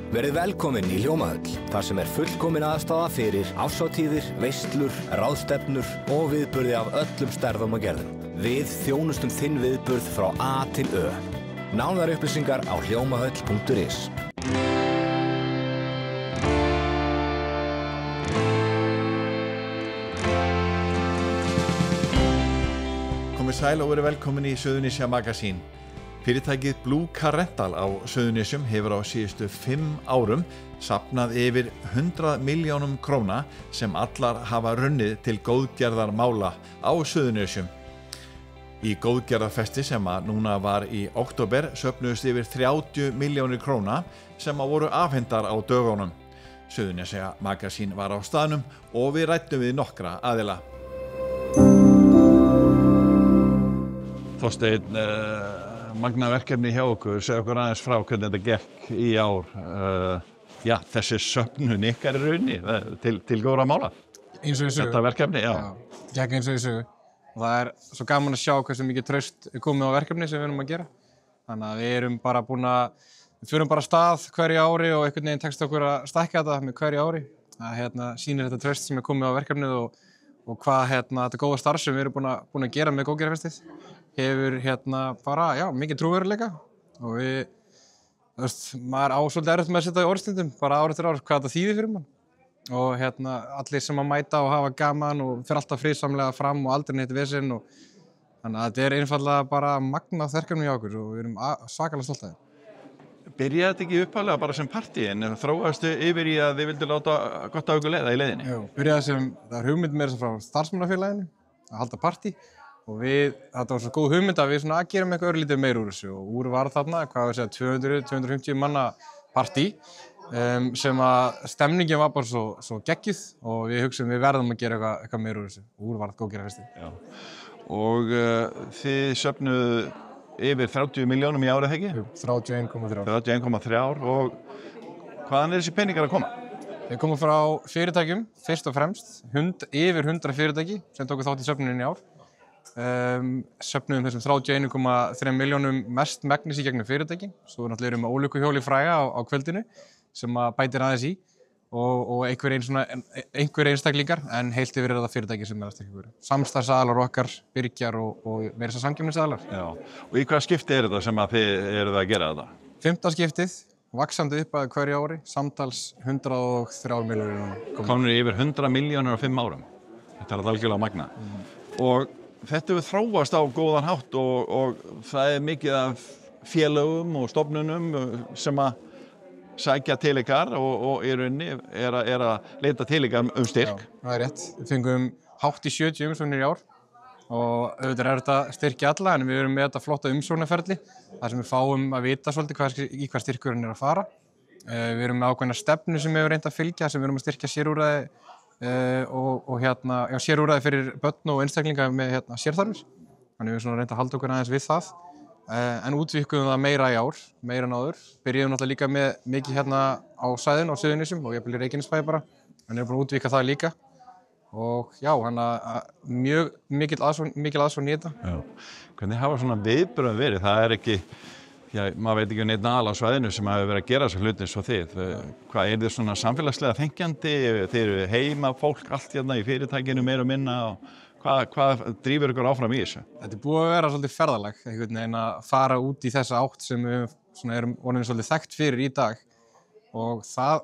Verið velkomin í Hljómahöll, þar sem fullkomin aðstaða fyrir árshátíðir, veislur, ráðstefnur og viðburði af öllum stærðum og gerðum. Við þjónustum þinn viðburð frá A til Ö. Nánari upplýsingar á hljómahöll.is. Komið sæl og verið velkomin í Suðurnesja Magasín. Fyrirtækið Blue Car Rental á Suðurnesjum hefur á síðustu 5 árum safnað yfir 100 milljónum króna sem allar hafa runnið til góðgerðarmála á Suðurnesjum. Í góðgerðarfesti sem núna var í október söfnuðust yfir 30 milljónir króna sem voru afhentar á dögunum. Suðurnesja Magasín var á staðnum og við ræddum við nokkra aðila. Þorsteinn, magna verkefni hjá okkur, segja okkur aðeins frá hvernig þetta gekk í ár. Þessi söfnun ykkar raunni til góðra mála. Eins og í sögu. Þetta verkefni, já. Gekk eins og í sögu. Og það svo gaman að sjá hversu mikið traust komið á verkefni sem við erum að gera. Þannig að við förum bara af stað hverju ári og einhvern veginn tekst okkur að stækka þetta með hverju ári. Það sýnir þetta traust sem komið á verkefnið og hvað þetta góða starf sem við erum búin að gera með góðgerðarfestið hefur mikið trúverðugleika og maður á svolítið erfitt með að setja í orðstundum bara ár eftir ár hvað þetta þýðir fyrir mann og allir sem að mæta og hafa gaman og fer alltaf friðsamlega fram og aldrei neitt vesen og þannig að þetta einfaldlega bara magnað verkefni hjá okkur og við erum svakalega stolt af því. Byrjaði þetta ekki upphaflega bara sem partí en þróastu yfir í að þið vildu láta gott á ykkur leiða í leiðinni? Jú, byrjaði það hugmynd meira frá starfsmannafélaginu að halda partí og þetta var svo góð hugmynd að við gerum eitthvað örlítið meira úr þessu og úr var þarna, 200-250 manna partí sem að stemningin var bara svo geggjuð og við hugsaðum við verðum að gera eitthvað meira úr þessu og úr var þetta góðgerðarfestið. Já. Og þið söfnuðu yfir 30 milljónum í árið, ekki? Jú, 31,3. 31,3 og hvaðan þessi peningar að koma? Þeir koma frá fyrirtækjum, fyrst og fremst, yfir 100 fyrirtæki sem tóku þátt í söfnuninni í ár. Söfnuðum þessum 31,3 milljónum mest megnis í gegnum fyrirtæki. Svo náttúrulega erum við ólukkuhjóli fræga á kvöldinu sem bætir aðeins í og einhver einstaklingar en heilt yfir þetta fyrirtæki sem að styrkja ykkur. Samstarfsaðilar okkar, birgjar og meira þess að samkeppnisaðilar. Já, og í hvaða skipti þetta sem að þið eruð að gera þetta? 5. skiptið, vaxandi upp að hverju ári, samtals 103 milljónir. Komnir yfir 100 milljónir á 5 árum. Þetta algjörlega magna. Og þetta hefur þróast á góðan hátt og það mikið af félögum og stofnunum sem að sækja til ykkar og í rauninni að leita til ykkar styrk. Já, það rétt. Við fengum hátt í 70 umsóknir í ár og auðvitað þetta styrkja alla en við erum með þetta flotta umsóknarferli þar sem við fáum að vita svolítið í hvað styrkurinn að fara. Við erum með ákveðna stefnu sem við höfum reynt að fylgja sem við erum að styrkja sérúrræði sérúrræði fyrir börn og einstaklinga með sérþarfir. Þannig við reynt að halda okkur aðeins við það. En útvíkkuðum það meira í ár, meira en áður. Byrjuðum náttúrulega líka með mikið á svæðinu á Suðurnesjum og jafnvel í Reykjanesbæ bara. En erum búin að útvíkka það líka. Og já, mjög mikil aðsókn í þetta. Já. Hvernig hafa svona viðbrögð verið? Það ekki, maður veit ekki neitt á svæðinu sem hafa verið að gera þessa hluti eins og þið. Hvað þið svona samfélagslega þenkjandi? Þið eru heima fólk allt í fyrirtækinu meira og minna og Hvað drífur ykkur áfram í þessu? Þetta búið að vera svolítið ferðalag, einhvern veginn að fara út í þessa átt sem við erum orðin svolítið þekkt fyrir í dag og það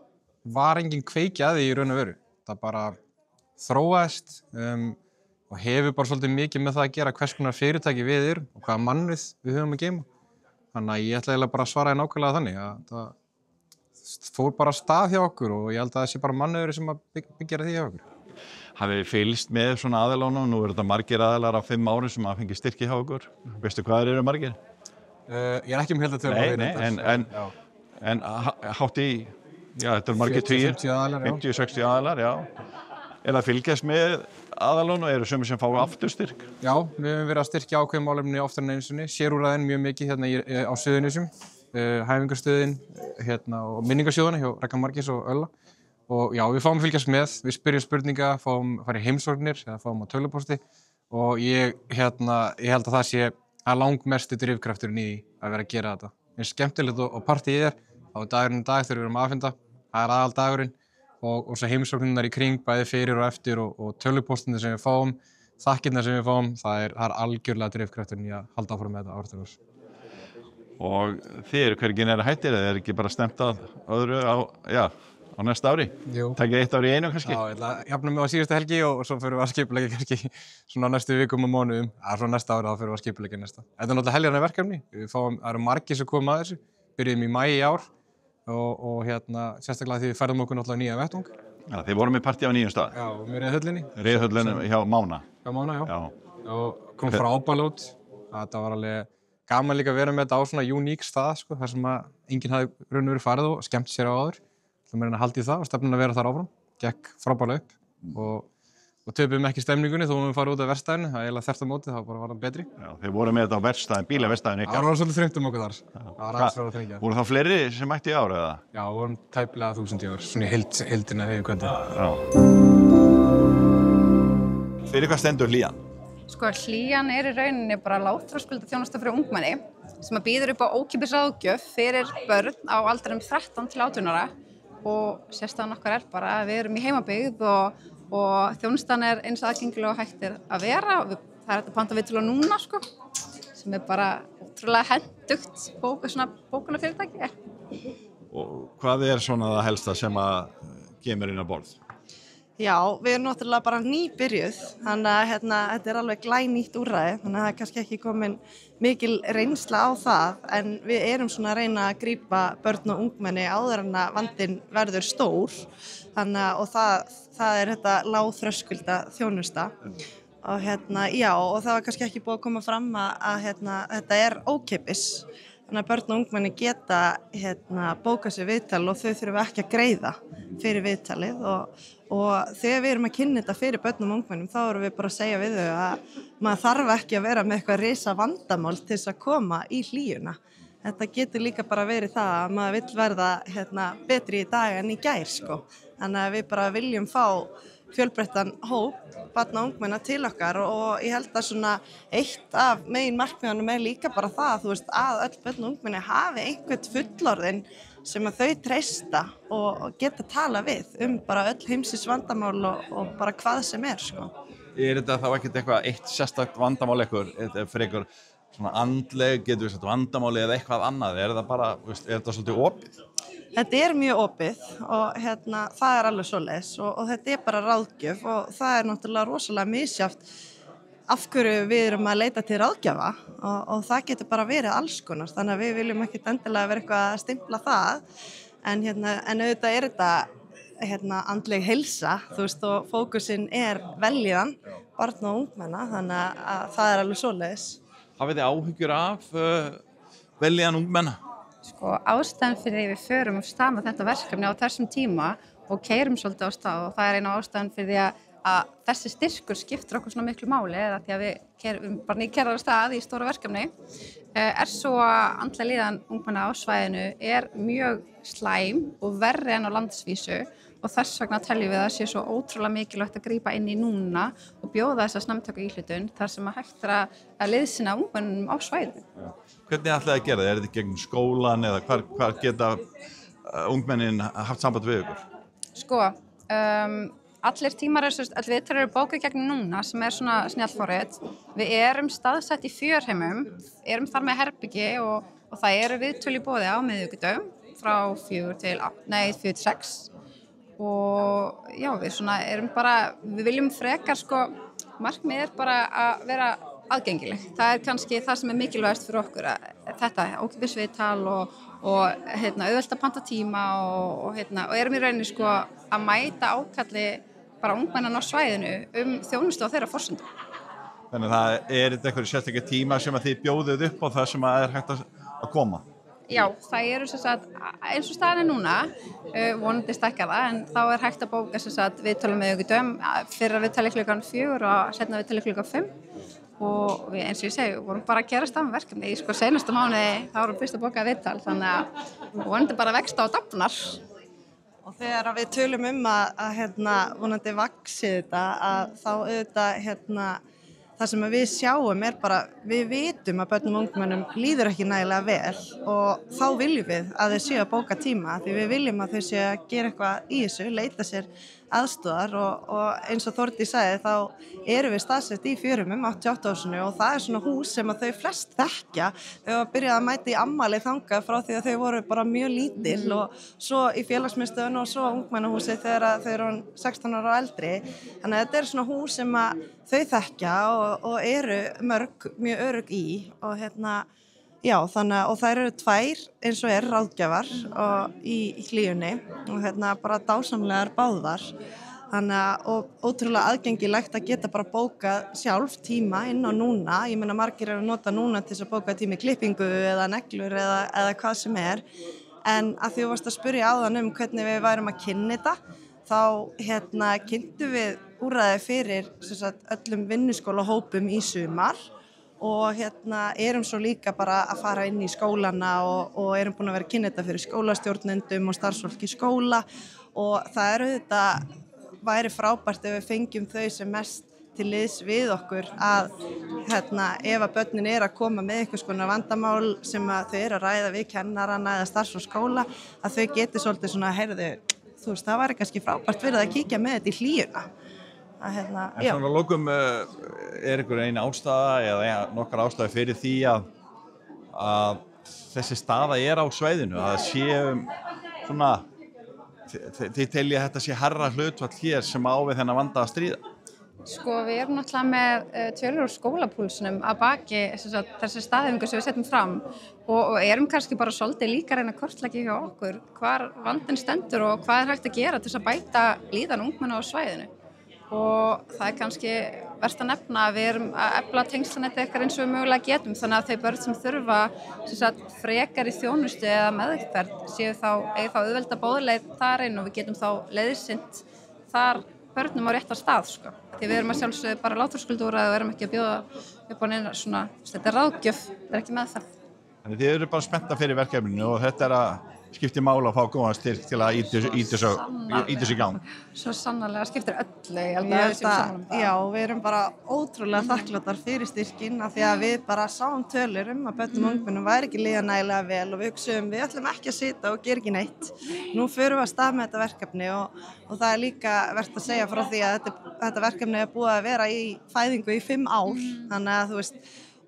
var engin kveiki að því í raun og veru. Það bara þróaðist og hefur bara svolítið mikið með það að gera hvers konar fyrirtæki við erum og hvaða mannauð við höfum að geyma. Þannig að ég ætla eiginlega bara að svara nákvæmlega þannig að það fór bara af stað hjá okkur og ég held að það sé bara mannauður sem að byggja því hjá okkur. Hafið þið fylgst með svona aðilánum? Nú þetta margir aðilar á 5 árum sem að fengi styrki hjá okkur. Veistu hvað eru margir? Ég ekki heildartölu. En hátt í, þetta eru margir 50-60 aðilar, já. Er það fylgjast með aðilánum og eru sumir sem fá aftur styrk? Já, við höfum verið að styrkja ákveðin málefni oftar en einu sinni. Sérúrræðin mjög mikið á Suðurnesjum, hæfingarstöðin og minningarsjóðina hjá Ragnar Margeirs og Ölla. Og já, við fáum að fylgjast með, við spyrjum spurninga, fara í heimsóknir eða fáum á tölvupósti og ég held að það sé langmestu drifkrafturinn í að vera að gera þetta. Eins skemmtilegt og partíið á dagurinn í dag þegar við erum að afhenda. Það er aðaldagurinn og svo heimsóknirnar í kring, bæði fyrir og eftir og tölvupóstirnir sem við fáum, þakkirnar sem við fáum, það er algjörlega drifkrafturinn í að halda áfram með þetta ár eftir ár. Og þið eru hvergi næra hættir eða er ekki bara stemt að öðru á næsta ári? Jú. Takið 1 ár í einu kannski? Já, ég ætla að jafna mig á síðustu helgi og svo fyrir við að skipuleggja kannski svona næstu vikum og mánuðum. Svo næsta ári þá fyrir við að skipuleggja næsta. Þetta er náttúrulega heljarnir verkefni. Það eru margir sem koma að þessu. Byrjuðum í maí í ár og sérstaklega því við færðum okkur náttúrulega nýja vettvang. Já, þið vorum með partí á nýjum stað? Já, með Reiðhöllinni. Reiðhöllinni hjá Mána? Hjá Mána, já. Og kom frábærlega út. Þetta var alveg gaman líka að vera með þetta á svona uník stað, sko, þar sem að enginn hafði raun og verið farið og skemmt sér á áður. Það meira en að halda í það og stefnan að vera þar áfram. Gekk frábærlega upp og töpuðum ekki stemningunni þó við farið út af verkstæðinu. Það er eiginlega þvert á móti, það var bara betri. Já, þið voru með þetta á verkstæðinu, bílaverkstæðinu ykkar. Það var svolítið þröngt okkur þar. Það var aðeins frá að þrengja. Voru þá fleiri sem mættu í ár eða? Já, við vorum tæplega 1000 í ár, svona í heildina hefur kvöldið. Já. Fyrir hvað stendur Hlían? Sko, Hlían er í rauninni bara lágþröskulda þjónusta fyrir ungmenni sem að býður upp á ókeypis ráðgjöf fyrir börn á aldrinum 13 til 18 ára og sérstæðan okkar er bara að við erum í heimabyggð og þjónustan er eins aðgengileg og hægt er að vera. Það er hægt að panta viðtölu núna, sko, sem er bara ótrúlega hentugt bókunarfyrirtæki. Og hvað er svona það helsta sem að kemur inn á borð? Já, við erum náttúrulega bara nýbyrjuð, þannig að þetta er alveg glænýtt úrræði, þannig að það er kannski ekki komin mikil reynsla á það, en við erum svona að reyna að grípa börn og ungmenni áður en að vandinn verður stór, og það er þetta lágþröskulda þjónusta. Og já, og það var kannski ekki búið að koma fram að þetta er ókeypis, þannig að börn og ungmenni geta bókað sér viðtal og þau þurfa ekki að greiða fyrir viðtalið og þegar við erum að kynna þetta fyrir börnum og ungmennum þá erum við bara að segja við þau að maður þarf ekki að vera með eitthvað risa vandamál til þess að koma í Hlíuna. Þetta getur líka bara verið það að maður vill verða betri í dag en í gær, sko. Þannig að við bara viljum fá fjölbreyttan hóp barna og ungmenna til okkar og ég held að svona eitt af meginmarkmiðunum er líka bara það, að öll börn og ungmenni hafi einhvern fullorðinn sem að þau treysta og geta tala við bara öll heimsins vandamál og bara hvað sem er, sko. Er þetta þá ekkert eitthvað eitt sérstakt vandamál fyrir ykkur svona andleg, getur við sagt vandamáli eða eitthvað annað? Er það bara, er þetta svolítið opið? Þetta er mjög opið og það er alveg svoleiðis og þetta er bara ráðgjöf og það er náttúrulega rosalega misjafnt af hverju við erum að leita til ráðgjafa og það getur bara verið alls konar, þannig að við viljum ekkert endilega vera eitthvað að stimpla það en auðvitað er þetta andleg heilsa, og fókusinn er velíðan barna og ungmenna, þannig að það er alveg svoleiðis. Hafið þið áhyggjur af velíðan ungmenna? Sko, ástæðan fyrir því við förum af stað með þetta verkefni á þessum tíma og keyrum svolítið á stað og það er eina ástæðan fyrir því að þessi styrkur skiptir okkur svona miklu máli eða því að við kerum bara nýkerðar á stað í stóra verkefni er svo að andlega líðan ungmenna á svæðinu er mjög slæm og verri en á landsvísu og þess vegna teljum við að það sé svo ótrúlega mikilvægt að grípa inn í núna og bjóða þessa snemmtöku íhlutun þar sem að hægt er að liðsinna ungmennum á svæðinu. Já. Hvernig ætlaði að gera það? Er þetta gegn skólan eða hvar geta ungmennin haft samband við ykkur? Sko, allir tímar allir viðtöl eru bókuð gegnum núna sem er svona snjallforrit. Við erum staðsett í fjörheimum, erum þar með herbyggi og það eru viðtöl í boði á miðvikudögum frá 4 til 6 og já, við erum bara, við viljum frekar markmið er bara að vera aðgengileg. Það er kannski það sem er mikilvægast fyrir okkur að þetta ókeypis viðtal og auðvelt að panta tíma og erum í rauninni að mæta ákalli bara ungmennan á svæðinu þjónustu á þeirra forsendum. Þannig að það er þetta einhverju sérstaklega tíma sem að þið bjóðuð upp á það sem að er hægt að koma? Já, það eru eins og staðan er núna, vonandi stækkar það, en þá er hægt að bóka viðtölu með miðvikudögum, fyrra viðtali klukkan 4 og seinna viðtali klukkan 5 og við eins og ég segi, við vorum bara að gera stað með verkefni í seinustu mánuði, þá vorum fyrst að bóka viðtal, þannig að vonandi bara vexta á dafnar. Og þegar við tölum að vonandi vaxi þetta, að þá auðvitað það sem við sjáum bara, við vitum að börnum og ungmennum líður ekki nægilega vel og þá viljum við að þau séu að bóka tíma því við viljum að þau séu að gera eitthvað í þessu, leita sér aðstoðar og eins og Þórdís sagði þá erum við staðsett í Fjörumum 88 og það svona hús sem að þau flest þekkja. Þau hafa byrjað að mæta í afmæli þangað frá því að þau voru bara mjög lítil og svo í félagsmiðstöðun og svo ungmennahúsi þegar þau eru 16 ára og eldri. Þannig að þetta svona hús sem að þau þekkja og eru mörg mjög örugg í og já, þannig og þær eru 2 eins og ráðgjafar í Hlíðunni og bara dásamlegar báðar. Þannig og ótrúlega aðgengilegt að geta bara bókað sjálf tíma inn á núna. Ég meina margir eru að nota núna til þess að bóka tíma í klippingu eða neglur eða hvað sem er. En að því þú varst að spyrja áðan hvernig við værum að kynna þetta, þá kynntum við úrræði fyrir öllum vinnuskólahópum í sumar. Og erum svo líka bara að fara inn í skólana og erum búin að vera að kynna þetta fyrir skólastjórnendum og starfsfólk í skóla og það auðvitað væri frábært ef við fengjum þau sem mest til liðs við okkur að ef að börnin að koma með einhvers konar vandamál sem að þau að ræða við kennarana eða starfsfólk skóla að þau geti svolítið svona, heyrðu, þú veist, það væri kannski frábært fyrir að kíkja með þetta í Hlíðuna. En svona lokum einhver eina ástæða eða nokkar ástæði fyrir því að þessi staða á svæðinu, að séum svona, þið telja að þetta sé hærra hlutfall hér sem á við þennan vanda að stríða? Sko, við erum náttúrulega með tölur úr skólapúlsunum að baki þessi staðhæfingu sem við setjum fram og erum kannski bara svolítið líka að reyna að kortleggja hjá okkur hvar vandinn stendur og hvað hægt að gera til þess að bæta líðan ungmenna á svæðinu. Og það kannski verst að nefna að við erum að efla tengslanetti eitthvað eins og við mögulega getum þannig að þau börn sem þurfa frekar í þjónustu eða meðferð eigi þá auðvelda bóðleið þar inn og við getum þá leiðsint þar börnum á réttar stað sko. Því við erum að sjálfsögðu bara lágþröskuldúrræði og erum ekki að bjóða upp á neina svona, þetta er ráðgjöf, þetta er ekki meðferð. Þannig þið eru bara spennta fyrir verkefninu og þetta er að skiptir máli að fá góðan styrk til að íta þessu í gang. Svo sannarlega skiptir öllu, ég held að við séum sammála um það. Já, við erum bara ótrúlega þakkláttar fyrir styrkinn af því að við bara sáum tölur að börnum og ungmennum væri ekki líða nægilega vel og við hugsuðum við ætlum ekki að sitja og gera ekki neitt. Nú förum við að stað með þetta verkefni og það er líka vert að segja frá því að þetta verkefni er búið að vera í fæðingu í 5 ár, þannig að þú veist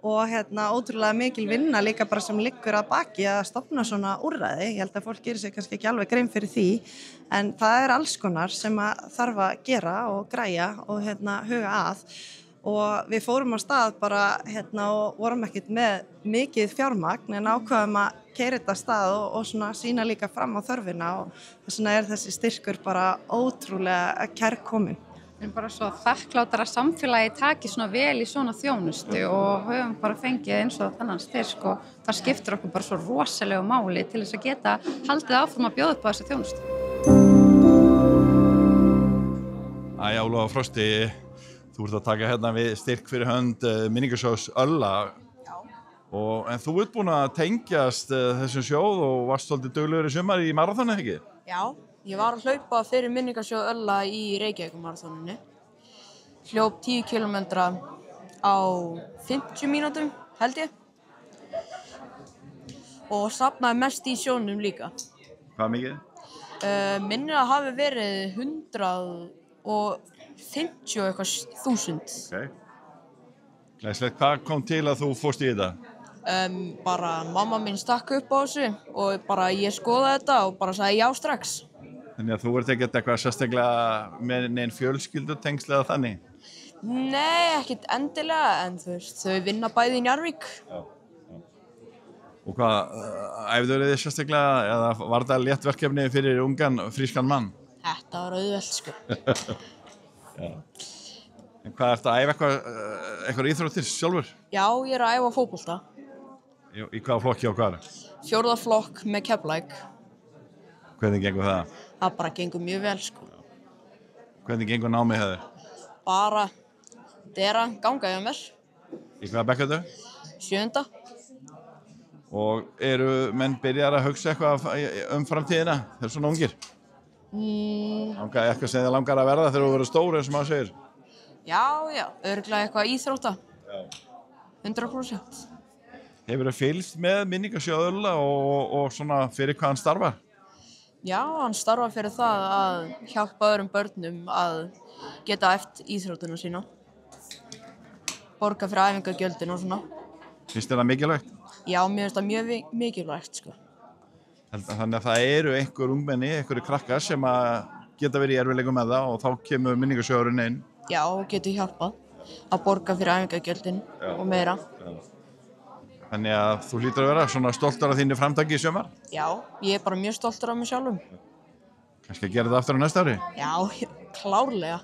og ótrúlega mikil vinna líka bara sem liggur að baki að stofna svona úrræði. Ég held að fólk gerir sér kannski ekki alveg grein fyrir því en það alls konar sem að þarf að gera og græja og huga að og við fórum á stað bara og vorum ekkert með mikið fjármagn en ákveðum að keyra þetta stað og svona sýna líka fram á þörfina og þess vegna þessi styrkur bara ótrúlega kærkominn. Við erum bara svo þakkláttar að samfélagi taki svona vel í svona þjónustu og höfum bara fengið eins og þennan styrk og það skiptir okkur bara svo rosalegu máli til þess að geta haldið áfram að bjóða upp á þessu þjónustu. Æja, Ólafur Frosti, þú ert að taka við styrk fyrir hönd minningarsjóðs Ölla. En þú ert búin að tengjast þessum sjóð og varst svolítið duglegur í sumar í maraþonu, ekki? Já. Ég var að hlaupa fyrir minningarsjóð Ölla í Reykjavík-maraþoninu. Hljóp 10 kilometra á 50 mínútum, held ég. Og safnaði mest í sjónum líka. Hvað mikið? Minnir að hafi verið 150 eitthvað þúsund. Okay. Glæsilegt, hvað kom til að þú fórst í þetta? Bara mamma mín stakk upp á þessu og bara ég skoðaði þetta og bara sagði já strax. Þannig að þú ert ekkert eitthvað sérstaklega með neinn fjölskyldutengsl eða þannig? Nei, ekkert endilega, en þú veist, þau vinna bæði í Njarðvík. Já. Og hvað, æfðuð þið sérstaklega, eða var þetta létt verkefni fyrir ungan, frískan mann? Þetta var auðvelt, sko. Já. En hvað, ertu að æfa eitthvað íþróttir sjálfur? Já, ég að æfa fótbolta. Í hvaða flokki og hvað? 4. flokk með Keflavík. Hvernig gengur það? Það bara gengur mjög vel, sko. Hvernig gengur námið hefur? Bara, þetta að ganga hjá mér. Í hvaða bekk ertu? 7. Og eru menn byrjar að hugsa eitthvað framtíðina? Þeir eru svona ungir? Eitthvað sem þið langar að verða þegar þú verður stór, eins og maður segir? Já, örugglega eitthvað íþrótta. Já. 100%. Hefur það fylgst með minningarsjóð Ölla og svona fyrir hvað hann starfar? Já, hann starfar fyrir það að hjálpa öðrum börnum að geta eftir íþróttuna sína. Borga fyrir æfingagjöldin og svona. Finnst þér það mikilvægt? Já, mér finnst það mjög mikilvægt, sko. Þannig að það eru einhver ungmenni, einhverju krakkar sem að geta verið í erfiðleikum með það og þá kemur minningarsjóðurinn inn. Já, getur hjálpað að borga fyrir æfingagjöldin og meira. Já. Þannig að þú hlýtur að vera svona stoltur af þínu framtaki í sumar? Já, ég er bara mjög stoltur af mig sjálfum. Kannski að gera það aftur á næsta ári? Já, klárlega.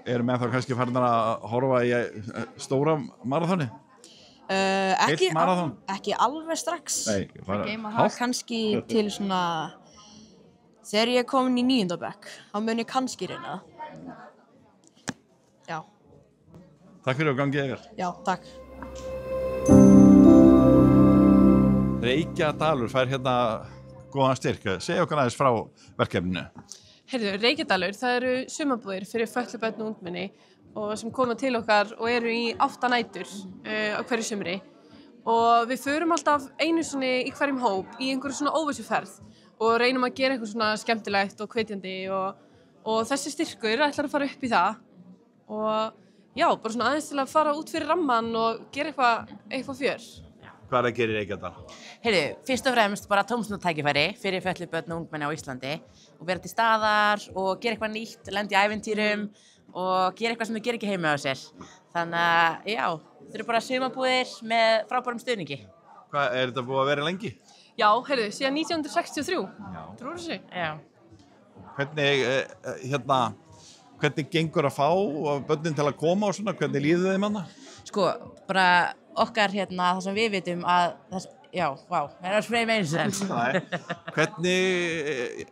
Erum við þá kannski farin að horfa í stóra maraþoni? Ekki alveg strax. Nei, bara hálft. Kannski til svona, þegar ég er komin í 9. bekk, þá mun ég kannski reyna það. Já. Takk fyrir og gangið yfir. Já, takk. Reykjadalur fær hérna góðan styrk. Segja okkur aðeins frá verkefninu. Heyrðu, Reykjadalur, það eru sumarbúðir fyrir fötluð börn og ungmenni og sem koma til okkar og eru í 8 nætur á hverju sumri og við förum alltaf einu svona í hverjum hóp í einhverju svona óvissuferð og reynum að gera eitthvað svona skemmtilegt og hvetjandi og þessi styrkur ætlar að fara upp í það og já, bara svona aðeins til að fara út fyrir ramman og gera eitthvað fjör. Hvað er að gera í Reykjadal? Heyrðu, fyrst og fremst bara tómstundatækifæri fyrir fötluð börn og ungmenni á Íslandi og vera til staðar og gera eitthvað nýtt, lenda í ævintýrum og gera eitthvað sem þau gera ekki heima á sér. Þannig að, já, þetta eru bara sumarbúðir með frábærum stuðningi. Hvað, er þetta búið að vera lengi? Já, heyrðu, síðan 1963. Trúir þessu? Já. Hvernig gengur að fá börnin til að koma og svona, hvernig líður þeim hana? Sko, bara okkar það sem við vitum að, það er að spreyja með eins enn. Hvernig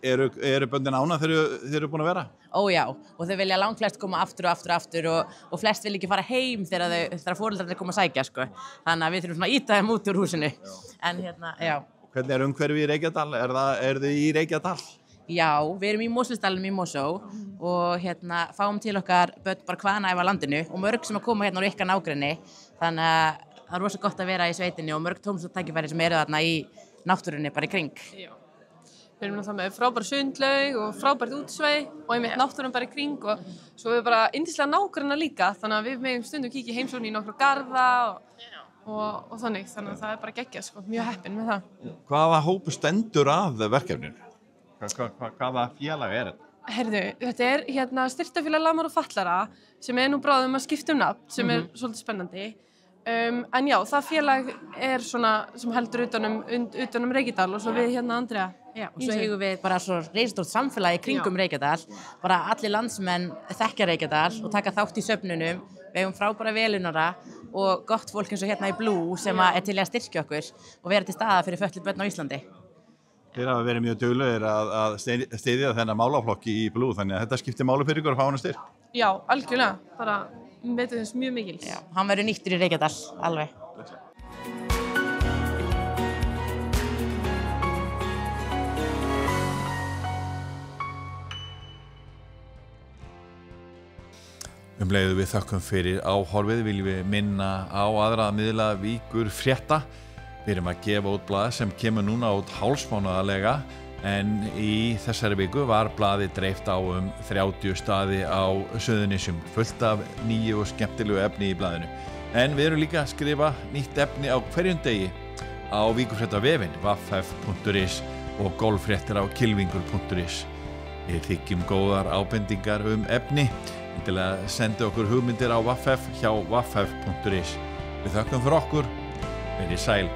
eru börnin ánægð þegar þið eru búin að vera? Ó já, og þau vilja langflest koma aftur og flest vil ekki fara heim þegar foreldrarnir koma að sækja, sko. Þannig að við þurfum svona að ýta þeim út úr húsinu. En já. Hvernig er umhverfið í Reykjadal? Er þið í Reykjadal? Já, við erum í Mosfellsdalnum í Mosó og fáum til okkar börn bara hvaðan æfa landinu og mörg sem að koma úr ykkar nágrenni. Þannig að það er rosa gott að vera í sveitinni og mörg tómstundatækifæri sem eru þarna í náttúrunni bara í kring. Já. Við erum náttúrulega með frábær sundlaug og frábært útsvæði og einmitt náttúran bara í kring og svo við bara yndislega nágranna líka þannig að við megum stundum kíkja í heimsókn í nokkra garða og þannig að það er bara geggjað, sko, mjög heppin með það. Hvaða hópu stendur að verkefninu? Hvaða félag er þetta? Heyrðu, þetta er styrktarfélag lamar og fatlara sem er nú bráðum að skipta um nafn sem er svolítið spennandi. En já, það félag er svona sem heldur utanum Reykjadal og svo við Andrea. Já, og svo eigum við bara svo reisastórt samfélagi kringum Reykjadal. Bara allir landsmenn þekkja Reykjadal og taka þátt í söfnunum. Við eigum frábæra velunara og gott fólk eins og í Blue sem er til að styrkja okkur og vera til staðar fyrir fötluð börn á Íslandi. Þeir hafa verið mjög duglegir að styðja þennan málaflokki í Blue, þannig að þetta skiptir máli fyrir ykkur að fá hana styrk. Já, algjörlega. Bara metum þess mjög mikils. Já, hann verður nýttur í Reykjadal, alveg. Leiðu við þökkum fyrir áhorfið, viljum við minna á aðra miðla Víkur frétta. Við erum að gefa út blað sem kemur núna út hálfsmánaðarlega en í þessari viku var blaðið dreift á 30 staði á Suðurnesjum, fullt af nýju og skemmtilegu efni í blaðinu. En við erum líka að skrifa nýtt efni á hverjum degi á Víkurfréttavefinn, vaff.is og golffréttir á kylfingur.is. Við þykjum góðar ábendingar efni, til að senda okkur hugmyndir á vaff hjá vaff.is. Við þökkum fyrir okkur, verið sæl.